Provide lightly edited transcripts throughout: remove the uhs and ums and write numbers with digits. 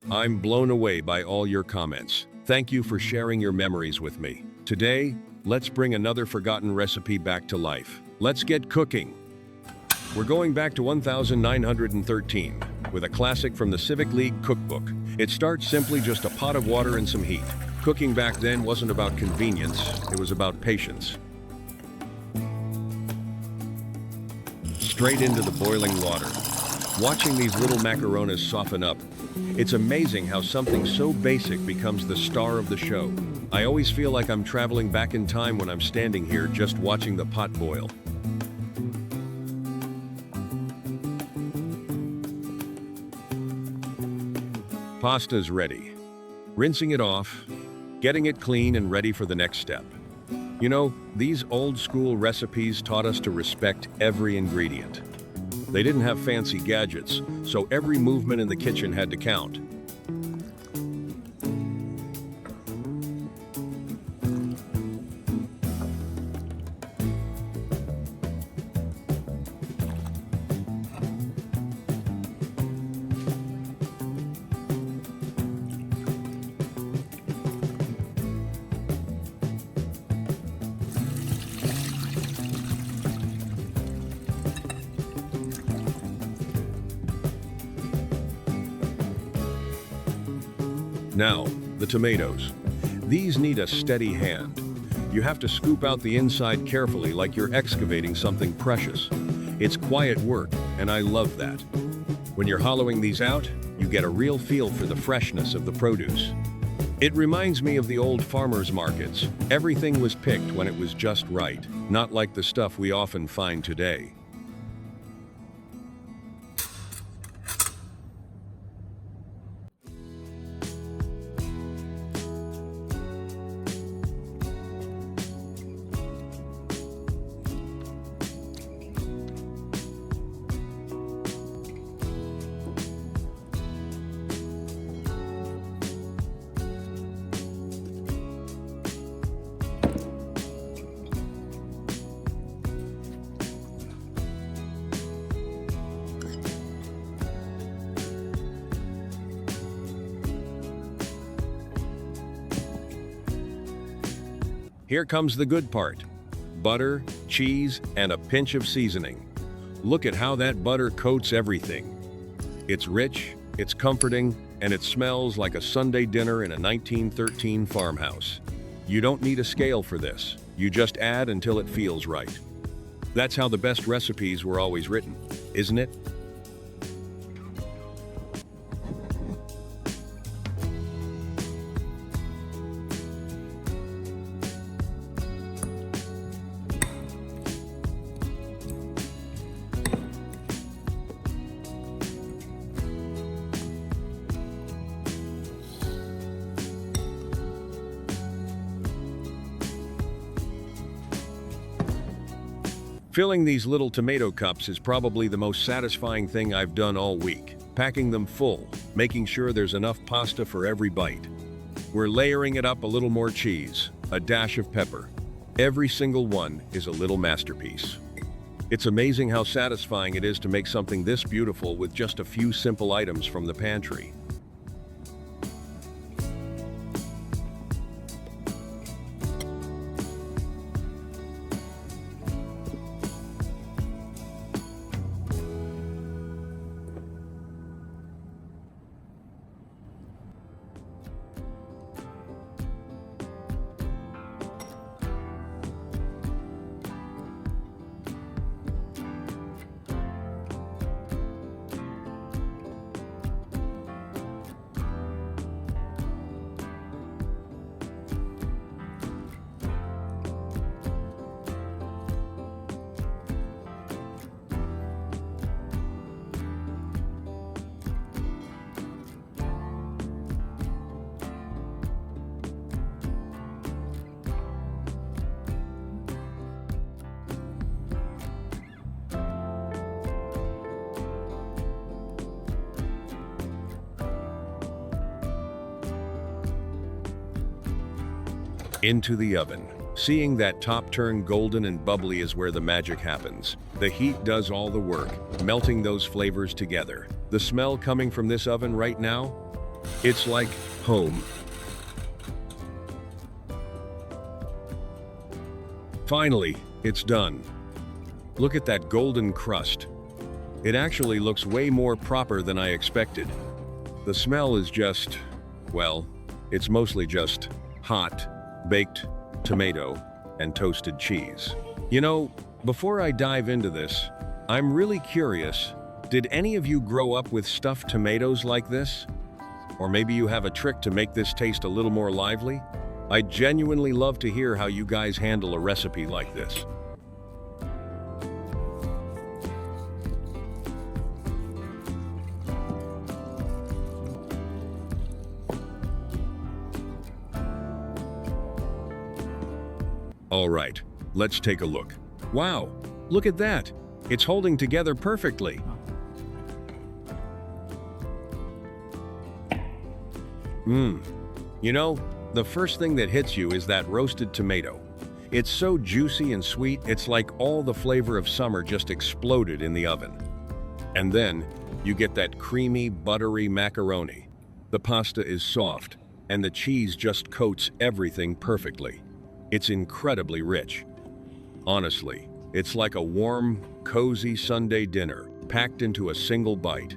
I'm blown away by all your comments. Thank you for sharing your memories with me. Today, let's bring another forgotten recipe back to life. Let's get cooking. We're going back to 1913 with a classic from the Civic League cookbook. It starts simply just a pot of water and some heat. Cooking back then wasn't about convenience, it was about patience. Straight into the boiling water. Watching these little macaronas soften up, it's amazing how something so basic becomes the star of the show. I always feel like I'm traveling back in time when I'm standing here just watching the pot boil. Pasta's ready. Rinsing it off, getting it clean and ready for the next step. You know, these old school recipes taught us to respect every ingredient. They didn't have fancy gadgets, so every movement in the kitchen had to count. Now, the tomatoes. These need a steady hand. You have to scoop out the inside carefully like you're excavating something precious. It's quiet work, and I love that. When you're hollowing these out, you get a real feel for the freshness of the produce. It reminds me of the old farmers' markets. Everything was picked when it was just right, not like the stuff we often find today. Here comes the good part. Butter, cheese, and a pinch of seasoning. Look at how that butter coats everything. It's rich, it's comforting, and it smells like a Sunday dinner in a 1913 farmhouse. You don't need a scale for this. You just add until it feels right. That's how the best recipes were always written, isn't it? Filling these little tomato cups is probably the most satisfying thing I've done all week. Packing them full, making sure there's enough pasta for every bite. We're layering it up a little more cheese, a dash of pepper. Every single one is a little masterpiece. It's amazing how satisfying it is to make something this beautiful with just a few simple items from the pantry. Into the oven. Seeing that top turn golden and bubbly is where the magic happens. The heat does all the work, melting those flavors together. The smell coming from this oven right now? It's like home. Finally, it's done. Look at that golden crust. It actually looks way more proper than I expected. The smell is just, well, it's mostly just hot, baked tomato and toasted cheese. You know, before I dive into this, I'm really curious, did any of you grow up with stuffed tomatoes like this? Or maybe you have a trick to make this taste a little more lively? I'd genuinely love to hear how you guys handle a recipe like this. All right, let's take a look. Wow, look at that. It's holding together perfectly. You know, the first thing that hits you is that roasted tomato. It's so juicy and sweet, it's like all the flavor of summer just exploded in the oven. And then you get that creamy, buttery macaroni. The pasta is soft, and the cheese just coats everything perfectly. It's incredibly rich. Honestly, it's like a warm, cozy Sunday dinner packed into a single bite.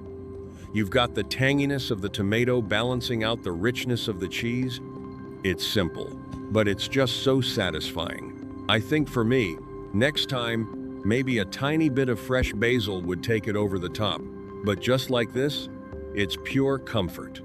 You've got the tanginess of the tomato balancing out the richness of the cheese. It's simple, but it's just so satisfying. I think for me, next time, maybe a tiny bit of fresh basil would take it over the top. But just like this, it's pure comfort.